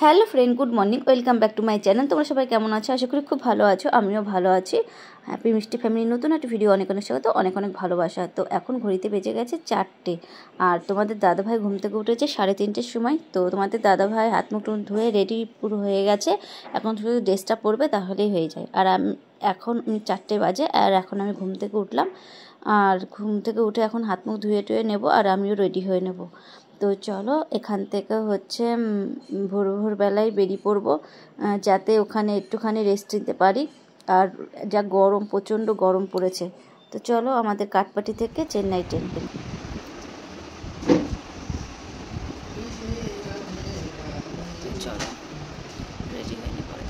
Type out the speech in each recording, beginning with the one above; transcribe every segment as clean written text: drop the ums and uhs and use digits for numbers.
Hello friend, good morning, welcome back to my channel. তোমরা সবাই কেমন আছো? আশা করি খুব ভালো আছো। আমিও ভালো আছি। হ্যাপি মিষ্টি ফ্যামিলি নতুন একটা ভিডিও অনেক স্বাগত, অনেক ভালোবাসা। তো এখন ঘড়িতে বেজে গেছে 4টে, আর তোমাদের দাদাভাই ঘুম থেকে উঠেছে 3:30-র সময়। তো তোমাদের দাদাভাই হাত মুখ ধুয়ে রেডি পুরো হয়ে গেছে, এখন শুধু ড্রেসটা পরবে তাহলেই হয়ে যায়। আর এখন 4টে বাজে, আর এখন আমি ঘুম থেকে উঠলাম, আর ঘুম থেকে উঠে এখন হাত মুখ ধুয়ে টুয়ে নেবো, আর আমিও রেডি হয়ে নেব। তো চলো এখান থেকে ভোরবেলায় বেরিয়ে পড়বো, যাতে ওখানে একটুখানি রেস্ট নিতে পারি। আর যা গরম, প্রচণ্ড গরম পড়েছে। তো চলো আমাদের কাঠপাটি থেকে চেন্নাই ট্রেন। চলো রেডি হয়ে নিয়ে পরে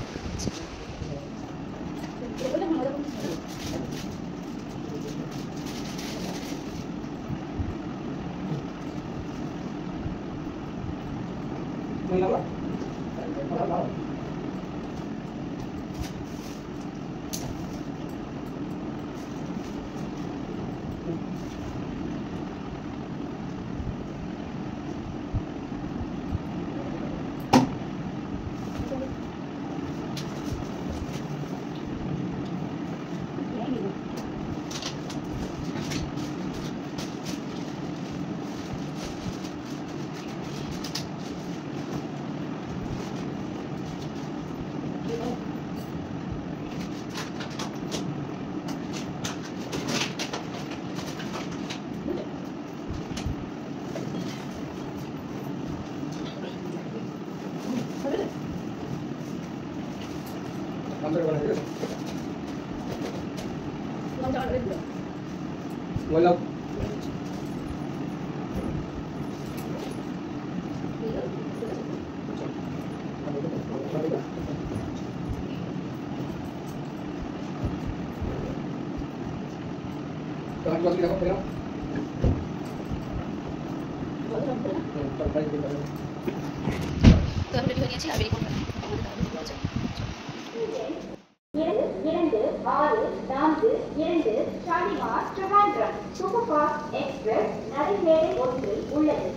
ஷாலிமார் ட்ரிவாண்ட்ரம் சூப்பர்ஃபாஸ்ட் एक्सप्रेस நரிமேடை ஒன்றில் உள்ளது.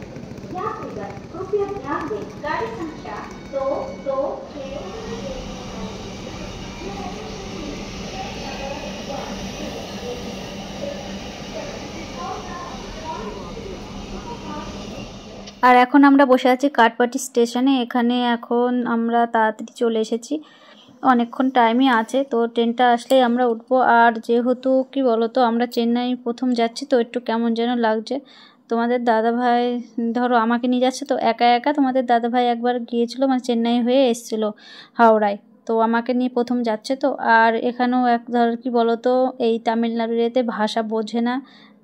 यात्रीगण कृपया ध्यान दें, गाड़ी संख्या 226। আর এখন আমরা বসে আছি কাঠপাটি স্টেশনে। এখানে এখন আমরা তাড়াতাড়ি চলে এসেছি, অনেকক্ষণ টাইমই আছে। তো ট্রেনটা আসলেই আমরা উঠবো। আর যেহেতু কি বলতো, আমরা চেন্নাই প্রথম যাচ্ছি, তো একটু কেমন যেন লাগছে। তোমাদের দাদাভাই ধরো আমাকে নিয়ে যাচ্ছে, তো একা একা তোমাদের দাদাভাই একবার গিয়েছিলো, মানে চেন্নাই হয়ে এসেছিলো হাওড়ায়, তো আমাকে নিয়ে প্রথম যাচ্ছে। তো আর এখানেও ধর কি বলতো, এই তামিলনাড়ুর এতে ভাষা বোঝে না,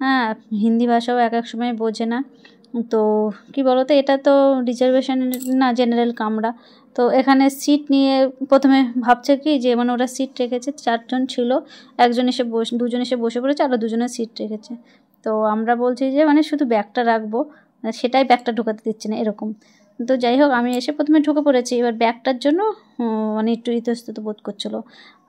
হ্যাঁ, হিন্দি ভাষাও এক এক সময় বোঝে না। তো কি বলতো, এটা তো রিজার্ভেশন না, জেনারেল কামরা। তো এখানে সিট নিয়ে প্রথমে ভাবছে কি যে মানে ওরা সিট রেখেছে, 4জন ছিল, দুজন এসে বসে পড়েছে, আরও দুজনের সিট রেখেছে। তো আমরা বলছি যে মানে শুধু ব্যাগটা রাখবো, সেটাই ব্যাগটা ঢোকাতে দিচ্ছে না এরকম। তো যাই হোক, আমি এসে প্রথমে ঢুকে পড়েছি, এবার ব্যাগটার জন্য মানে একটু ইতস্তত বোধ করছিলো।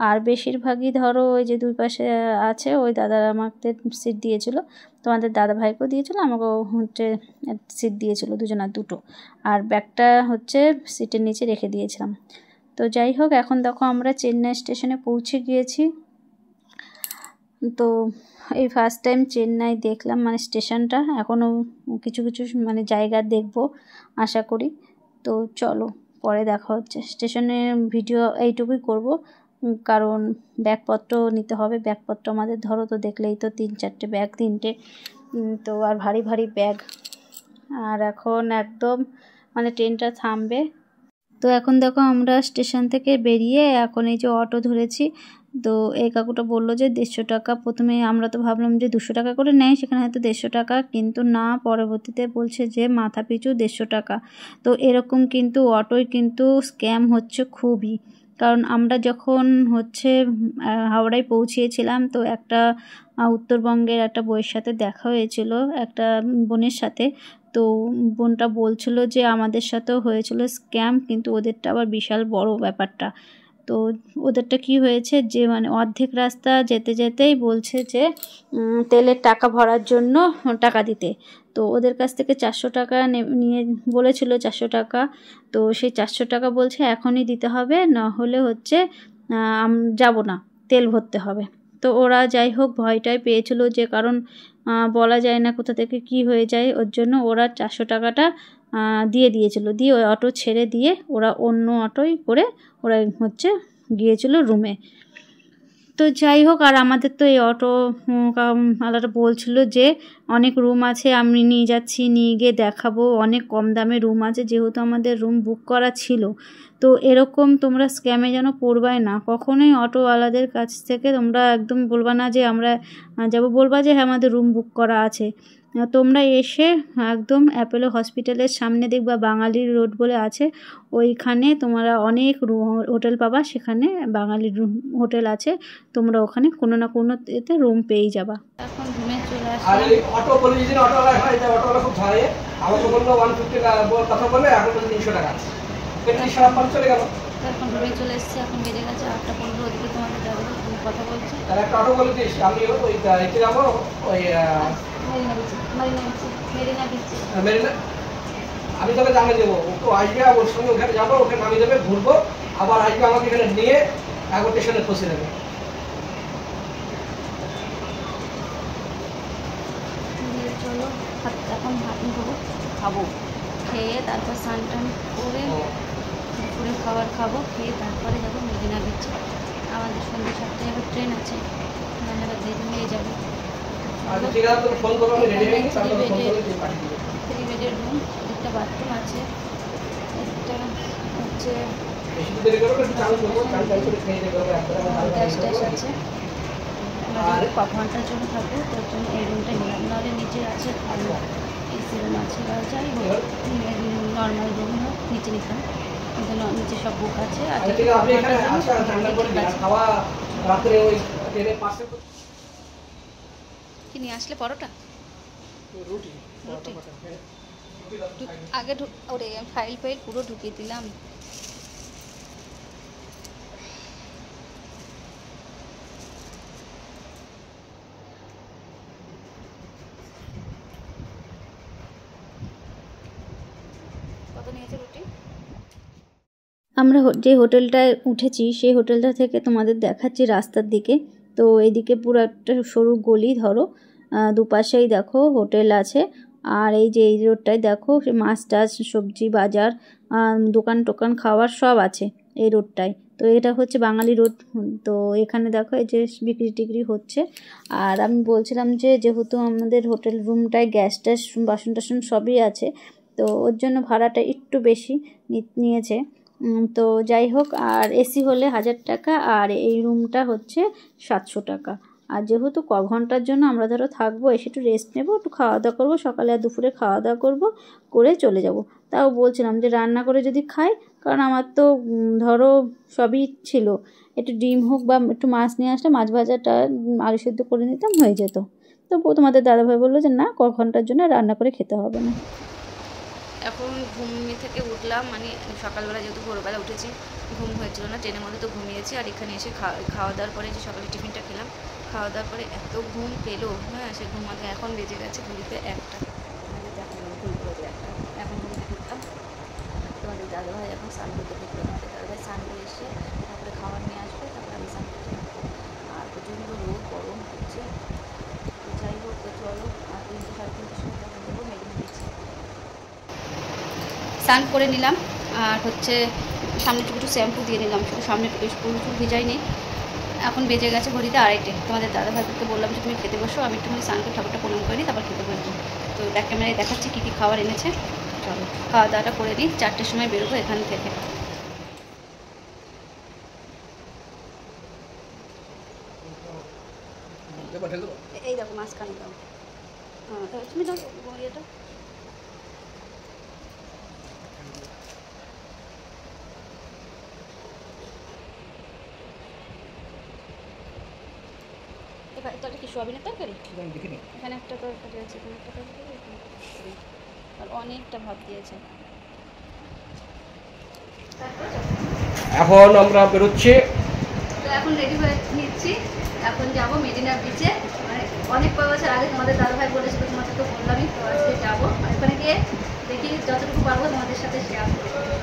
আর বেশিরভাগই ধরো ওই যে দুই পাশে আছে ওই দাদারা আমাদের সিট দিয়েছিলো, তোমাদের দাদা ভাইকেও দিয়েছিলো, আমাকেও সিট দিয়েছিলো, দুজনের দুটো। আর ব্যাগটা সিটের নিচে রেখে দিয়েছিলাম। তো যাই হোক, এখন দেখো আমরা চেন্নাই স্টেশনে পৌঁছে গিয়েছি। তো এই ফার্স্ট টাইম চেন্নাই দেখলাম, মানে স্টেশনটা। এখনও কিছু কিছু মানে জায়গা দেখবো আশা করি। তো চলো পরে দেখা হচ্ছে। স্টেশনে ভিডিও এইটুকুই করব, কারণ ব্যাগপত্র নিতে হবে। ব্যাগপত্র আমাদের ধরো তো দেখলেই তো 3-4টে ব্যাগ, 3টে, তো আর ভারী ভারী ব্যাগ। আর এখন একদম মানে ট্রেনটা থামবে। তো এখন দেখো আমরা স্টেশন থেকে বেরিয়ে এখন এই যে অটো ধরেছি। তো এই কাকুটা বললো যে 150 টাকা। প্রথমে আমরা তো ভাবলাম যে 200 টাকা করে নেয়, সেখানে হয়তো 150 টাকা, কিন্তু না, পরবর্তীতে বলছে যে মাথা পিছু 150 টাকা। তো এরকম কিন্তু অটোয় কিন্তু স্ক্যাম হচ্ছে খুবই। কারণ আমরা যখন হাওড়ায় পৌঁছিয়েছিলাম, তো একটা উত্তরবঙ্গের একটা বইয়ের সাথে দেখা হয়েছিল, একটা বোনের সাথে। তো বোনটা বলছিল যে আমাদের সাথেও হয়েছিল স্ক্যাম, কিন্তু ওদেরটা আবার বিশাল বড় ব্যাপারটা। তো ওদেরটা কি হয়েছে যে মানে অর্ধেক রাস্তা যেতে যেতেই বলছে যে তেলের টাকা ভরার জন্য টাকা দিতে। তো ওদের কাছ থেকে 400 টাকা নিয়ে বলেছিল, 400 টাকা। তো সেই 400 টাকা বলছে এখনই দিতে হবে, না হলে হচ্ছে যাব না, তেল ভরতে হবে। তো ওরা যাই হোক ভয়টাই পেয়েছিল, যে কারণ বলা যায় না কোথা থেকে কি হয়ে যায়, ওর জন্য ওরা 400 টাকাটা দিয়ে দিয়েছিল। দিয়ে ওই অটো ছেড়ে দিয়ে ওরা অন্য অটোয় করে ওরা হচ্ছে গিয়েছিল রুমে। তো যাই হোক, আর আমাদের তো এই অটো আলাদা বলছিল যে অনেক রুম আছে, আমি নিয়ে যাচ্ছি, নিয়ে গিয়ে দেখাবো, অনেক কম দামে রুম আছে, যেহেতু আমাদের রুম বুক করা ছিল। তো এরকম তোমরা স্ক্যামে যেন পড়বাই না, কখনোই অটোওয়ালাদের কাছ থেকে তোমরা একদম বলবা না যে আমরা যাবো, বলবা যে হ্যাঁ আমাদের রুম বুক করা আছে। তোমরা এসে একদম অ্যাপোলো হসপিটালের সামনে দেখবা বাঙালির রোড বলে আছে, ওইখানে তোমরা অনেক হোটেল পাবা, সেখানে বাঙালির হোটেল আছে, তোমরা ওখানে কোনো না কোনো এতে রুম পেয়ে যাবা। এখন রুমে চলে আসলাম। আর এই অটো বলে যদি অটোওয়ালা হয়, এটা অটোওয়ালা খুব ঝাড়ে, আমাকে বললো 150 টাকা কথা বলে, এখন বলে 300 টাকা। পেট্রোল সারা পান চলে গেল। এখন রুমে চলে এসেছি, এখন বেজে গেছে 8:15। ওদিকে তোমাদের দাদা কথা বলছে, তাহলে একটা অটো বলে দিস, আমি ওই এতে যাবো, ওই মেরিনা বিচ। আমি তাহলে জানিয়ে দেবো, ওকে আসবে, ওর সঙ্গে ওখানে যাবো, ওকে নামিয়ে দেবে, ঘুরবো, আবার আসবে আমাকে এখানে নিয়ে একবার স্টেশনে পৌঁছে দেবে। চলো এখন ভাত খাবো, খেয়ে তারপর স্নান টান করে দুপুরে খাবার খাবো, খেয়ে তারপরে যাবো মেরিনা বিচে। আমাদের সন্ধ্যে 7টায় আবার ট্রেন আছে, আবার নিয়ে যাবো। 3 বেডের রুম, একটা বাথরুম আছে, একটা হচ্ছে গ্যাস ট্যাস আছে। আর ক ঘন্টার জন্য থাকবো, তার জন্য এই রুমটা নিলাম, নাহলে নিচে আছে ভালো এসি রুম আছে, যাই হোক নর্মাল রুম হোক নিচে নিতাম, কিন্তু নিচে সব বুক আছে। আর কি নিয়ে আসলে পরোটা রুটি আগে ওরে ফাইল পুরো ঢুকিয়ে দিলাম। কত নিয়েছে রুটি? আমরা যে হোটেলটায় উঠেছি সেই হোটেলটা থেকে তোমাদের দেখাচ্ছি রাস্তার দিকে। তো এইদিকে পুরো একটা সরু গলি, ধরো দুপাশেই দেখো হোটেল আছে, আর এই যে এই রোডটায় দেখো মাছ টাছ সবজি বাজার দোকান টোকান খাওয়ার সব আছে এই রোডটায়। তো এটা হচ্ছে বাঙালি রোড। তো এখানে দেখো এই যে বিক্রি টিক্রি হচ্ছে। আর আমি বলছিলাম যে যেহেতু আমাদের হোটেল রুমটায় গ্যাস ট্যাস বাসন টাসন সবই আছে, তো ওর জন্য ভাড়াটা একটু বেশি নিয়েছে। তো যাই হোক, আর এসি হলে 1000 টাকা, আর এই রুমটা হচ্ছে 700 টাকা। আর যেহেতু ক ঘন্টার জন্য আমরা ধরো থাকবো, এসে একটু রেস্ট নেবো, একটু খাওয়া দাওয়া করবো, সকালে আর দুপুরে খাওয়া দাওয়া করবো, করে চলে যাব। তাও বলছিলাম যে রান্না করে যদি খাই, কারণ আমার তো ধরো সবই ছিল, একটু ডিম হোক বা একটু মাছ নিয়ে আসলে মাছ ভাজাটা আলু সেদ্ধ করে নিতাম, হয়ে যেত। তো তোমাদের দাদাভাই বললো যে না, ক ঘন্টার জন্য রান্না করে খেতে হবে না। এখন ঘুম থেকে উঠলাম, মানে সকালবেলা যেহেতু ভোরবেলা উঠেছি, ঘুম হয়েছিল না, ট্রেনের মধ্যে তো ঘুমিয়েছি। আর এখানে এসে খাওয়া দাওয়ার পরে যে সকালে টিফিনটা খেলাম, খাওয়া দাওয়ার পরে এত ঘুম পেলো, হ্যাঁ সে ঘুমাতে এখন বেজে গেছে ঘুরিতে 1টা। এখন ঘুমিতে ঢুকলাম, তোমাদের দাদাভাই এখন স্নান করতে ঢুকলো, দাদাভাই স্নান করে এসে তারপরে খাবার নিয়ে আসবে, তারপরে আমি স্নান করতে। আর প্রচণ্ড রোদ গরম হচ্ছে। তো যাই হোক, তো চলো আর 3টে সাড়ে 3টের সময় তখন দেবো মেরিনা বিচে। স্নান করে নিলাম, আর হচ্ছে সামনে একটু শ্যাম্পু দিয়ে নিলাম, শুধু সামনে পুরো চুল ভিজাইনি। এখন বেজে গেছে ঘড়িতে 2:30। তোমাদের দাদাভাইকে বললাম যে তুমি খেতে বসো, আমি একটুখানি স্নান করে ঠাকুরটা প্রণাম করে নিই, তারপর খেতে বসবো। তো ব্যাক ক্যামেরায় দেখাচ্ছি কী কী খাবার এনেছে। চলো খাওয়া দাওয়াটা করে নিই, 4টের সময় বেরোবো এখান থেকে। এই দেখো মাঝখানে দাও, হ্যাঁ তুমি দাও ইয়েটা। এটা কি সোয়াবিনের তরকারি? এখানে একটা তরকারি আছে, এখানে একটা তরকারি, আর অনেকটা ভাত দিয়েছে। এখন আমরা বেরোচ্ছি। তো এখন রেডি হয়ে নিচ্ছি, এখন যাব মেরিনা বিচে। মানে অনেক কয়েক বছর আগে তোমাদের দাদাভাই বলেছিল, তোমাদের তো বললামই, তো আজকে যাবো। আর ওখানে গিয়ে দেখি যতটুকু পারবো তোমাদের সাথে শেয়ার করবো।